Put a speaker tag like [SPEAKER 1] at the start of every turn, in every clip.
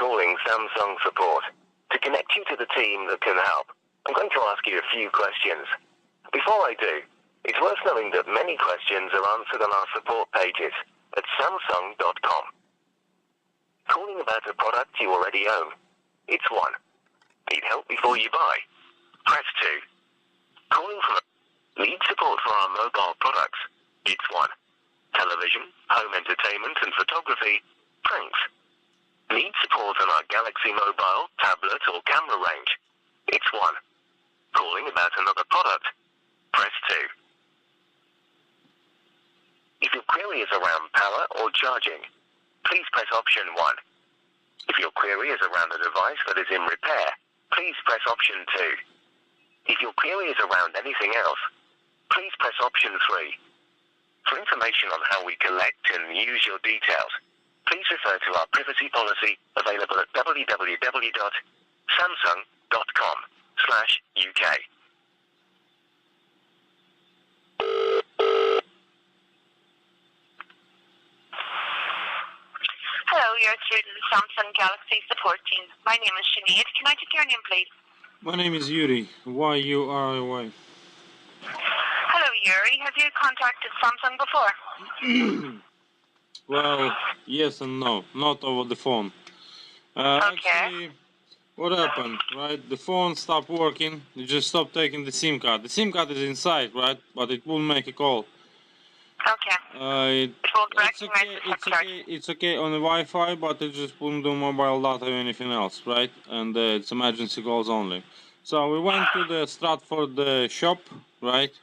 [SPEAKER 1] calling Samsung support. To connect you to the team that can help, I'm going to ask you a few questions. Before I do, it's worth knowing that many questions are answered on our support pages at samsung.com. Calling about a product you already own. It's 1. Need help before you buy? Press 2. Calling from need support for our mobile products? It's 1. Television, home entertainment and photography? Thanks. Need support on our Galaxy Mobile, tablet or camera range? It's 1. Calling about another product? Press 2. If your query is around power or charging, please press option 1. If your query is around a device that is in repair, please press option 2. If your query is around anything else, please press option 3. For information on how we collect and use your details, please refer to our privacy policy available at www.samsung.com/UK.
[SPEAKER 2] Hello, you're through to the Samsung Galaxy support team. My name is Sinead. Can I take your name, please?
[SPEAKER 3] My name is Yuri. Y-U-R-Y.
[SPEAKER 2] Hello, Yuri. Have you contacted Samsung before?
[SPEAKER 3] Well, yes and no. Not over the phone. Actually, what happened, right? The phone stopped working. You just stopped taking the SIM card. The SIM card is inside, right? But it won't make a call.
[SPEAKER 2] Okay.
[SPEAKER 3] It's okay on the Wi-Fi, but it just won't do mobile data or anything else, right? And it's emergency calls only. So we went to the Stratford shop, right?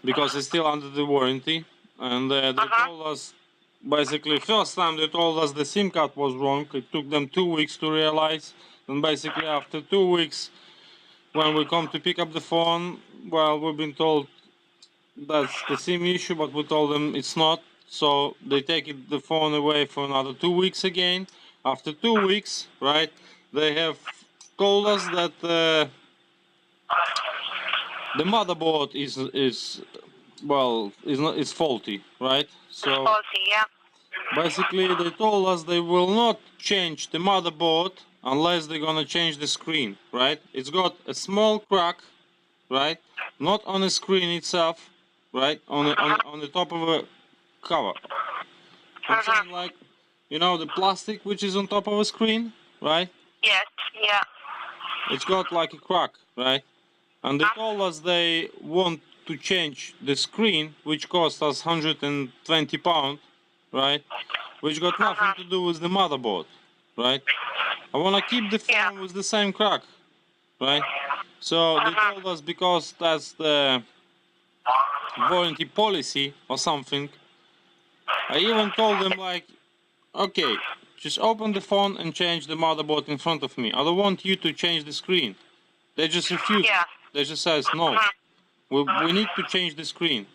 [SPEAKER 3] Because it's still under the warranty, and they told us, basically, first time they told us the SIM card was wrong. It took them 2 weeks to realize, and basically after 2 weeks, when we come to pick up the phone, well, we've been told that's the SIM issue, but we told them it's not. So they take the phone away for another 2 weeks again. After 2 weeks, right, they have told us that the motherboard is faulty, right? So
[SPEAKER 2] faulty, yeah.
[SPEAKER 3] basically they told us they will not change the motherboard unless they're gonna change the screen, right? It's got a small crack, right? Not on the screen itself, right? On the top of a cover. Something like, you know, the plastic which is on top of a screen, right?
[SPEAKER 2] Yes, yeah.
[SPEAKER 3] It's got like a crack, right? And they told us they want to change the screen, which cost us £120, right? Which got nothing to do with the motherboard, right? I want to keep the phone with the same crack, right? So they told us because that's the warranty policy or something. I even told them like, okay, just open the phone and change the motherboard in front of me. I don't want you to change the screen. They just refuse.
[SPEAKER 2] Yeah.
[SPEAKER 3] They just says no. We need to change the screen,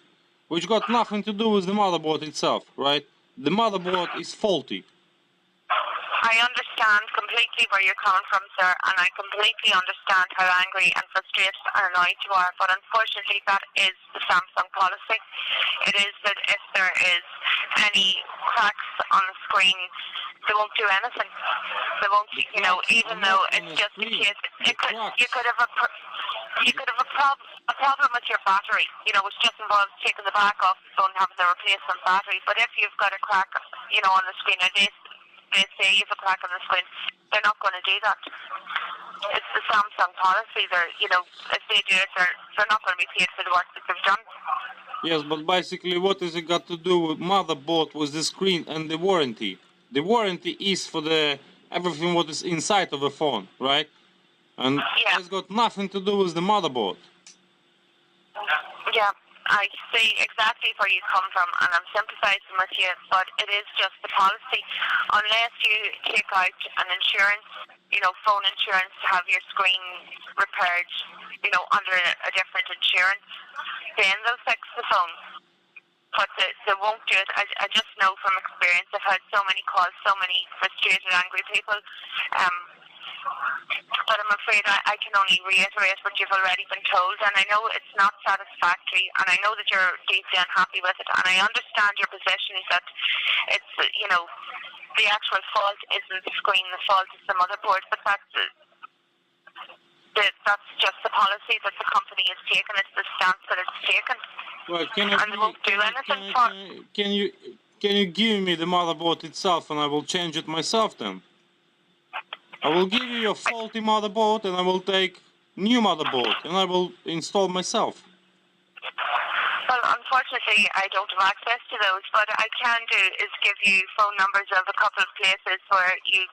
[SPEAKER 3] which got nothing to do with the motherboard itself, right? The motherboard is faulty.
[SPEAKER 2] I understand completely where you're coming from, sir, and I completely understand how angry and frustrated and annoyed you are, but unfortunately that is the Samsung policy. It is that if there is any cracks on the screen, they won't do anything. They won't, you know, even though it's just in case, you could have a problem with your battery, you know, which just involves taking the back off the phone and having the replacement battery, but if you've got a crack, you know, on the screen, or they say you have a crack on the screen, they're not going to do that. It's the Samsung policy. They're, you know, if they do it, they're not going to be paid for the work that they've done.
[SPEAKER 3] Yes, but basically what has it got to do with motherboard, with the screen and the warranty? The warranty is for the everything what is inside of a phone, right? And it's got nothing to do with the motherboard.
[SPEAKER 2] Yeah. I see exactly where you come from, and I'm sympathising with you, but it is just the policy. Unless you take out an insurance, you know, phone insurance to have your screen repaired, you know, under a different insurance, then they'll fix the phone. But they won't do it. I just know from experience. I've had so many calls, so many frustrated, angry people. But I'm afraid I can only reiterate what you've already been told, and I know it's not satisfactory, and I know that you're deeply unhappy with it, and I understand your position is that it's, you know, the actual fault isn't the screen, the fault is the motherboard, but that's just the policy that the company has taken. It's the stance that it's taken.
[SPEAKER 3] Well,
[SPEAKER 2] And they won't do anything for
[SPEAKER 3] can you give me the motherboard itself and I will change it myself then? I will give you a faulty motherboard and I will take new motherboard and I will install myself.
[SPEAKER 2] Well, unfortunately, I don't have access to those. What I can do is give you phone numbers of a couple of places where you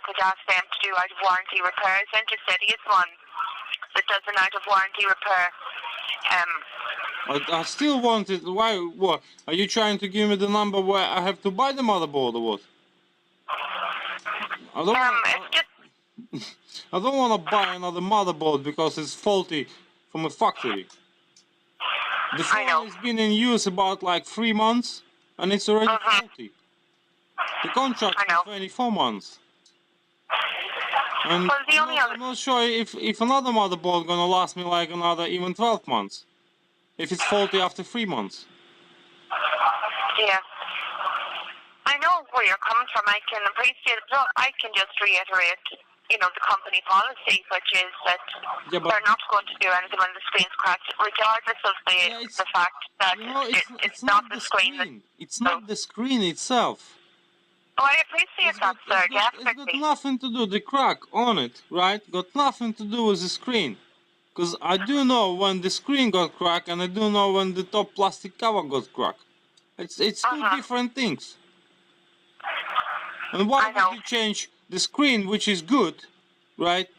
[SPEAKER 2] could ask them to do out of warranty repairs. Intercity is one that does an out of warranty repair.
[SPEAKER 3] I still want it. Why? What? Are you trying to give me the number where I have to buy the motherboard or what? I don't want to buy another motherboard because it's faulty from a factory. The phone has been in use about like 3 months and it's already faulty. The contract is 24 months. And
[SPEAKER 2] well,
[SPEAKER 3] I'm not sure if another motherboard gonna last me like another even 12 months. If it's faulty after 3 months.
[SPEAKER 2] Yeah. I know where you're coming from. I can appreciate it. But I can just reiterate, the company policy, which is that they're not going to do anything when the screen's cracked, regardless of the fact that it's not the screen.
[SPEAKER 3] It's not the screen itself.
[SPEAKER 2] Oh, I appreciate that, sir, definitely.
[SPEAKER 3] It's got nothing to do, the crack on it, right? Got nothing to do with the screen. Because I do know when the screen got cracked and I do know when the top plastic cover got cracked. It's two different things. And why would you change the screen, which is good, right?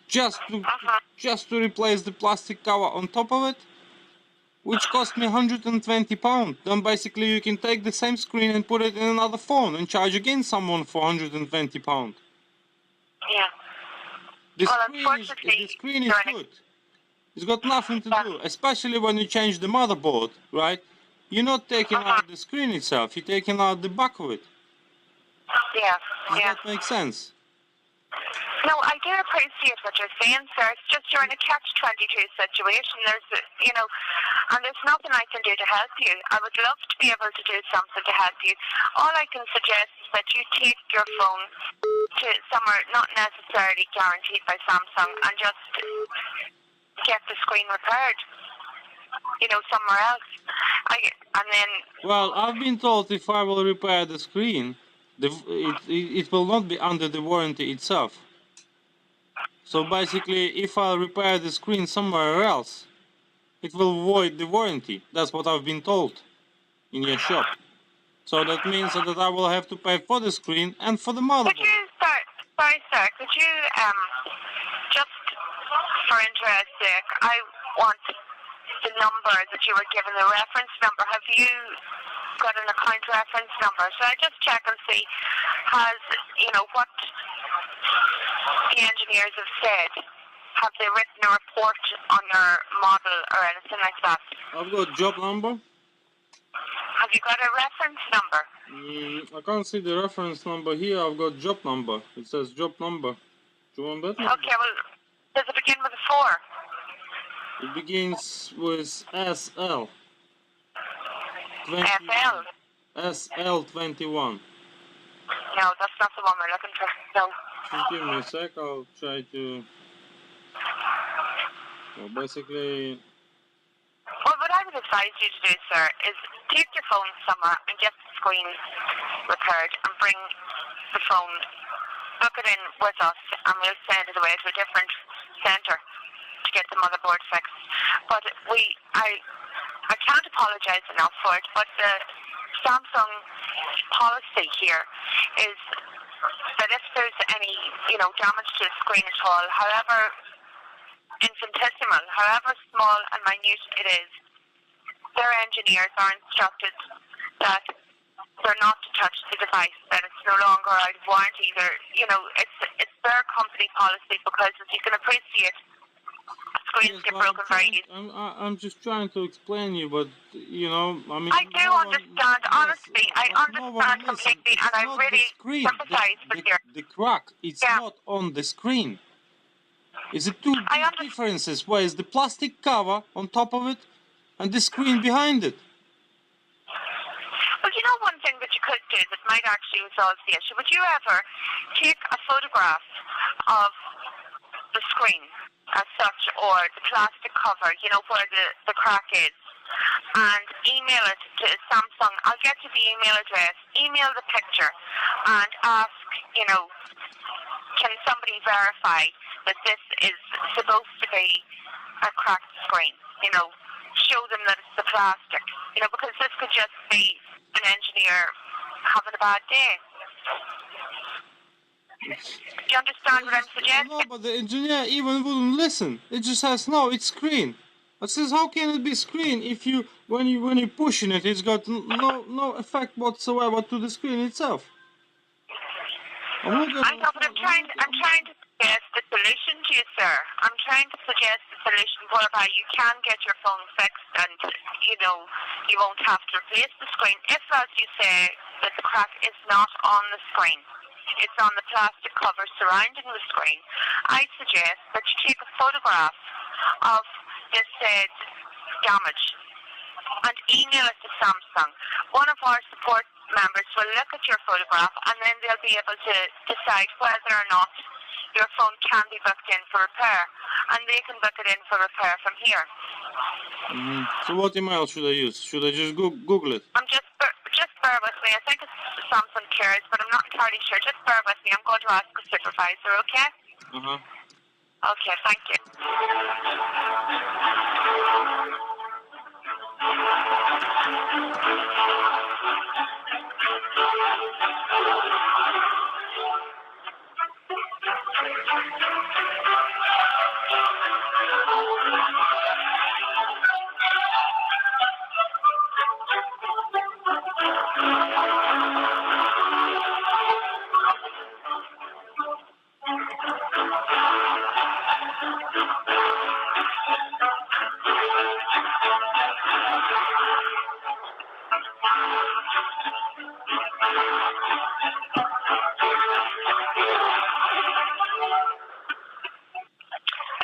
[SPEAKER 3] Just to replace the plastic cover on top of it? Which cost me £120. Then basically you can take the same screen and put it in another phone and charge again someone for £120.
[SPEAKER 2] Yeah.
[SPEAKER 3] The screen is good. It's got nothing to do, especially when you change the motherboard, right? You're not taking out the screen itself, you're taking out the back of it.
[SPEAKER 2] Yeah,
[SPEAKER 3] Does that make sense?
[SPEAKER 2] No, I do appreciate what you're saying, sir. It's just you're in a catch-22 situation. And there's nothing I can do to help you. I would love to be able to do something to help you. All I can suggest is that you take your phone to somewhere not necessarily guaranteed by Samsung and just get the screen repaired, somewhere else.
[SPEAKER 3] Well, I've been told if I will repair the screen, it will not be under the warranty itself. So basically, if I repair the screen somewhere else, it will void the warranty. That's what I've been told in your shop. So that means that I will have to pay for the screen and for the motherboard.
[SPEAKER 2] Sorry, sir, could you, just for interest sake, I want the number that you were given, the reference number. Have you got an account reference number? So I just check and see, what the engineers have said. Have they written a report on your model or anything like that?
[SPEAKER 3] I've got job number.
[SPEAKER 2] Have you got a reference number?
[SPEAKER 3] I can't see the reference number here. I've got job number. It says job number. Do you want that number?
[SPEAKER 2] Okay, well, does it begin with a 4?
[SPEAKER 3] It begins with SL.
[SPEAKER 2] FL?
[SPEAKER 3] SL21.
[SPEAKER 2] No, that's not the one we're looking for. No.
[SPEAKER 3] Just give me a sec. I'll try to... Well, basically...
[SPEAKER 2] Well, what I would advise you to do, sir, is take your phone somewhere and get the screen repaired and bring the phone, book it in with us, and we'll send it away to a different centre to get the motherboard fixed. But I can't apologise enough for it, but the Samsung policy here is that if there's any, damage to the screen at all, however infinitesimal, however small and minute it is, their engineers are instructed that they're not to touch the device, that it's no longer out of warranty. It's their company policy because, as you can appreciate, screens get broken very easily.
[SPEAKER 3] I'm just trying to explain you, but
[SPEAKER 2] I do understand. Honestly, I understand completely, and I really sympathise with you.
[SPEAKER 3] The crack, it's not on the screen. Is it two big differences? Where is the plastic cover on top of it and the screen behind it?
[SPEAKER 2] Well, one thing that you could do that might actually resolve the issue. Would you ever take a photograph of the screen as such, or the plastic cover, you know, where the crack is, and email it to Samsung? I'll get you the email address. Email the picture and ask, you know, can somebody verify that this is supposed to be a cracked screen? You know, show them that it's the plastic. You know, because this could just be an engineer having a bad day. Do you understand what I'm suggesting?
[SPEAKER 3] No, but the engineer even wouldn't listen. It just says, no, it's screen. It says, how can it be screen if when you're pushing it, it's got no effect whatsoever to the screen itself.
[SPEAKER 2] I know, but I'm trying to suggest the solution to you, sir. I'm trying to suggest the solution whereby you can get your phone fixed and, you know, you won't have to replace the screen if, as you say, that the crack is not on the screen. It's on the plastic cover surrounding the screen. I suggest that you take a photograph of this said damage and email it to Samsung. One of our support members will look at your photograph and then they'll be able to decide whether or not your phone can be booked in for repair, and they can book it in for repair from here.
[SPEAKER 3] So what email should I use? Should I just Google it?
[SPEAKER 2] Just bear with me. I think it's Samsung Cares, but I'm not entirely sure. Just bear with me. I'm going to ask a supervisor, okay? Okay, thank you.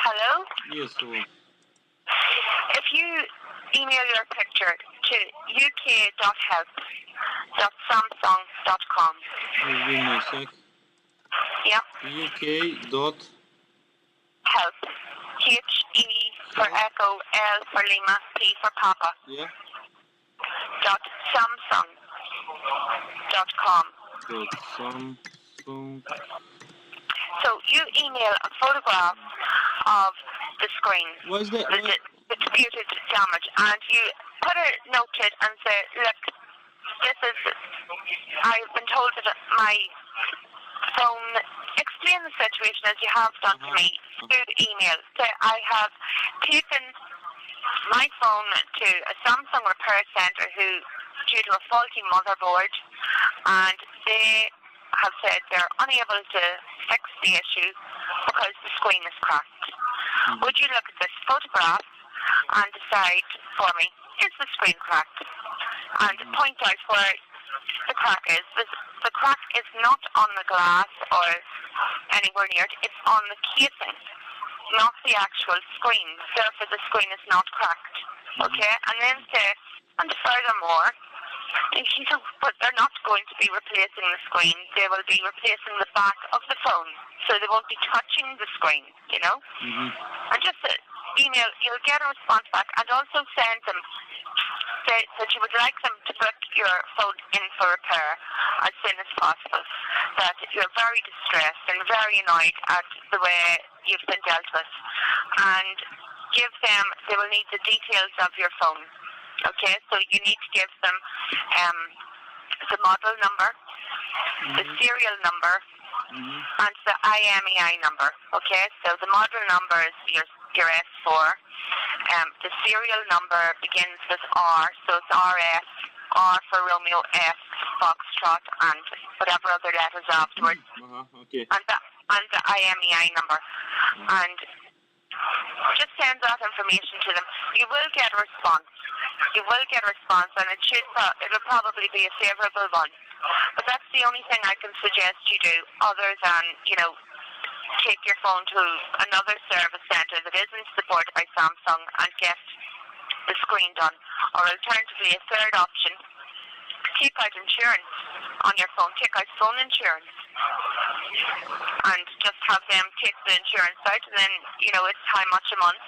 [SPEAKER 2] Hello?
[SPEAKER 3] Yes, hello.
[SPEAKER 2] If you email your picture to uk.help.samsung.com.
[SPEAKER 3] Just give me a sec.
[SPEAKER 2] Yep.
[SPEAKER 3] UK dot
[SPEAKER 2] Help. H-E for Echo, L for Lima, P for Papa.
[SPEAKER 3] yeah
[SPEAKER 2] .samsung.com.
[SPEAKER 3] dot Samsung.
[SPEAKER 2] So you email a photograph of the screen,
[SPEAKER 3] What is that?
[SPEAKER 2] the disputed damage, and you put a note to it and say, look, I've been told that my phone, explain the situation as you have done to me through the email. Say, I have taken my phone to a Samsung repair centre due to a faulty motherboard, and they have said they're unable to fix the issue because the screen is cracked. Would you look at this photograph and decide for me, is the screen cracked? And point out where the crack is. The crack is not on the glass or anywhere near it, it's on the casing, not the actual screen. Therefore the screen is not cracked. Okay? And then say, and furthermore, you know, but they're not going to be replacing the screen. They will be replacing the back of the phone, so they won't be touching the screen, you know? And just email, you'll get a response back, and also send them, say that you would like them to book your phone in for repair as soon as possible, that you're very distressed and very annoyed at the way you've been dealt with, and give them, they will need the details of your phone. Okay, so you need to give them the model number, the serial number, and the IMEI number. Okay, so the model number is your S4. The serial number begins with R, so it's RF, R for Romeo, F, Foxtrot, and whatever other letters afterwards.
[SPEAKER 3] Okay.
[SPEAKER 2] And the IMEI number. And just send that information to them. You will get a response. You will get a response, and it'll probably be a favourable one. But that's the only thing I can suggest you do, other than, you know, take your phone to another service centre that isn't supported by Samsung and get the screen done. Or alternatively, a third option, take out insurance on your phone, take out phone insurance, and just have them take the insurance out, and then, you know, it's how much a month,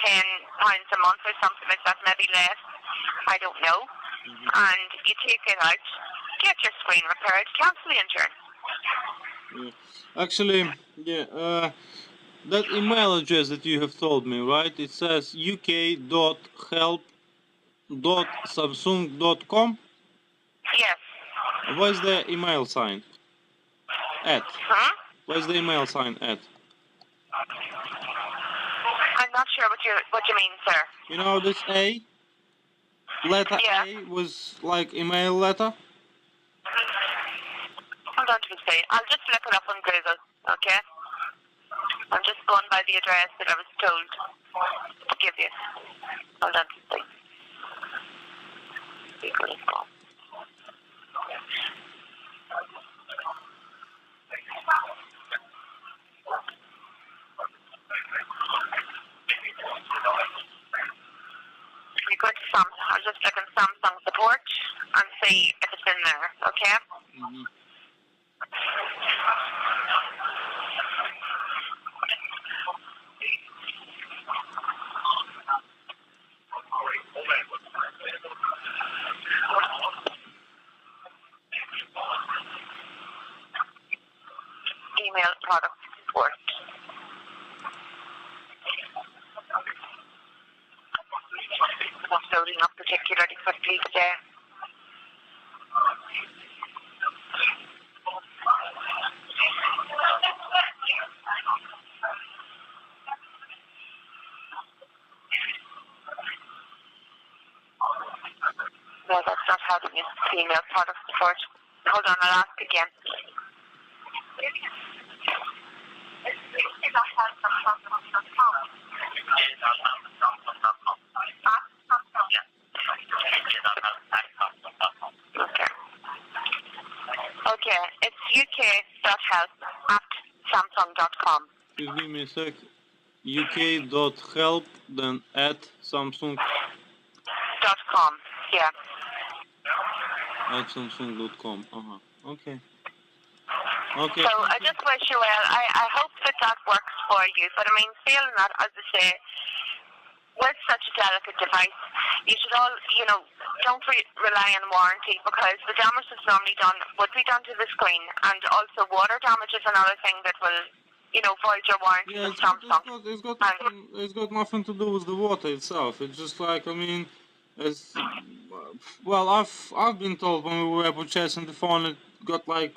[SPEAKER 2] £10 a month or something like that, maybe less, I don't know, and you take it out, get your screen repaired, cancel the insurance.
[SPEAKER 3] Yeah. Actually, yeah, that email address that you have told me, right? It says uk.help.samsung.com.
[SPEAKER 2] Yes.
[SPEAKER 3] Where's the email sign? At.
[SPEAKER 2] Hmm?
[SPEAKER 3] Where's the email sign at?
[SPEAKER 2] I'm not sure what you mean, sir.
[SPEAKER 3] You know this A? Letter
[SPEAKER 2] Yeah.
[SPEAKER 3] A was like email letter?
[SPEAKER 2] Hold on to the say. I'll just look it up on Google, okay? I'm just going by the address that I was told to give you. Hold on to the say. You go to Samsung. I'll just look in Samsung support and see if it's in there, okay?
[SPEAKER 3] Mm-hmm.
[SPEAKER 2] Email product support. Not loading up particularly quickly today. No, that's not how to use email product support. Hold on, I'll ask again. Okay, it's uk.help@samsung.com.
[SPEAKER 3] Just give me a sec. uk.help, then at Samsung,
[SPEAKER 2] .com, yeah.
[SPEAKER 3] at Samsung.com. Okay. Okay.
[SPEAKER 2] So I just wish you well. I hope that works for you. But I mean, failing that, as I say, with such a delicate device, you should all, you know, don't rely on warranty, because the damage that's normally done would be done to the screen, and also water damage is another thing that will, you know, void your warranty
[SPEAKER 3] Yeah,
[SPEAKER 2] with Samsung.
[SPEAKER 3] it's got nothing to do with the water itself. It's just like, I mean, it's, well, I've been told when we were purchasing the phone, it got like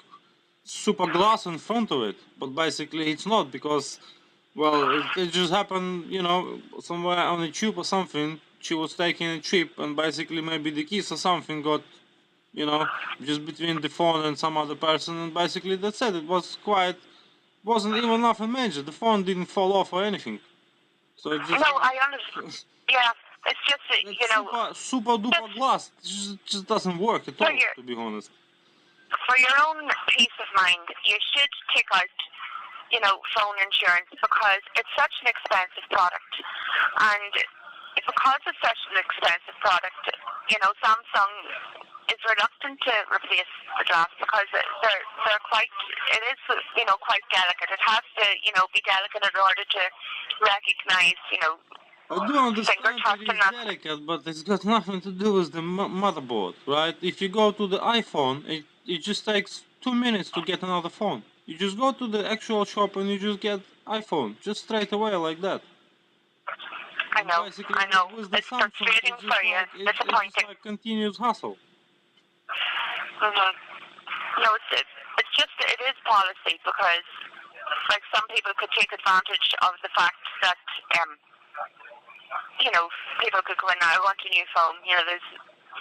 [SPEAKER 3] super glass in front of it, but basically it's not, because, well, it just happened, you know, somewhere on a tube or something. She was taking a trip, and basically maybe the keys or something got, you know, just between the phone and some other person, and basically that's it. It wasn't even nothing major. The phone didn't fall off or anything. So it just,
[SPEAKER 2] No, I understand. Yeah, it's just that,
[SPEAKER 3] it's
[SPEAKER 2] you know,
[SPEAKER 3] super duper glass. It just doesn't work at all, to be honest.
[SPEAKER 2] for your own peace of mind, you should take out, you know, phone insurance, because it's such an expensive product. And because it's such an expensive product, you know, Samsung is reluctant to replace the glass, because they're quite, it is, you know, quite delicate. It has to, you know, be delicate in order to recognize, you know,
[SPEAKER 3] I do understand it is delicate, but it's got nothing to do with the motherboard, right? If you go to the iPhone, it just takes 2 minutes to get another phone. You just go to the actual shop and you just get iPhone, just straight away like that.
[SPEAKER 2] I know,
[SPEAKER 3] Basically,
[SPEAKER 2] I know.
[SPEAKER 3] with the
[SPEAKER 2] It's
[SPEAKER 3] Samsung,
[SPEAKER 2] frustrating for you.
[SPEAKER 3] it's
[SPEAKER 2] Disappointing.
[SPEAKER 3] just like continuous hustle.
[SPEAKER 2] No, it's just, it is policy, because, like, some people could take advantage of the fact that, you know, people could go in now, I want a new phone, you know, there's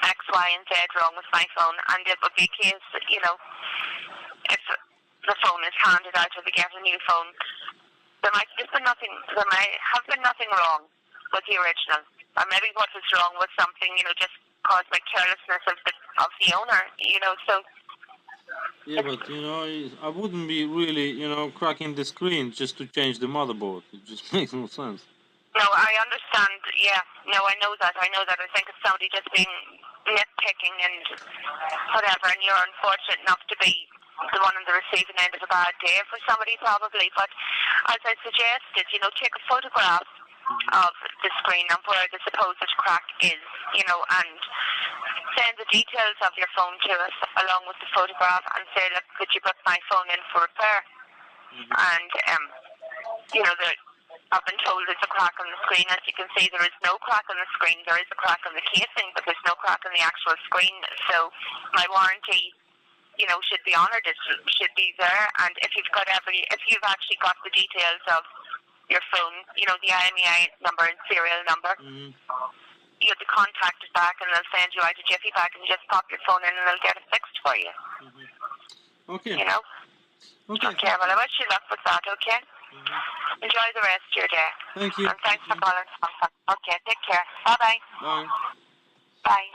[SPEAKER 2] X, Y, and Z wrong with my phone, and it would be a case that, you know, if the phone is handed out or they get a new phone, there might have been nothing wrong with the original. Or maybe what was wrong was something, you know, just caused by carelessness of the owner, you know, so.
[SPEAKER 3] Yeah, but, you know, I wouldn't be really, you know, cracking the screen just to change the motherboard. It just makes no sense.
[SPEAKER 2] No, I understand, yeah. No, I know that. I think it's somebody just being, nitpicking and whatever, and you're unfortunate enough to be the one on the receiving end of a bad day for somebody probably. But as I suggested, take a photograph of the screen and where the supposed crack is, and send the details of your phone to us along with the photograph and say, look, could you put my phone in for repair? And, I've been told there's a crack on the screen. As you can see, there is no crack on the screen. There is a crack on the casing, but there's no crack on the actual screen. So my warranty, should be honoured. It should be there. And if you've actually got the details of your phone, the IMEI number and serial number, you'll be contacted back and they'll send you out a jiffy bag and you just pop your phone in and they'll get it fixed for you.
[SPEAKER 3] Okay.
[SPEAKER 2] Okay, well, I wish you luck with that, okay? Enjoy the rest of your day.
[SPEAKER 3] Thank you.
[SPEAKER 2] And thanks for calling. Okay, take care. Bye-bye.
[SPEAKER 3] Bye.
[SPEAKER 2] Bye.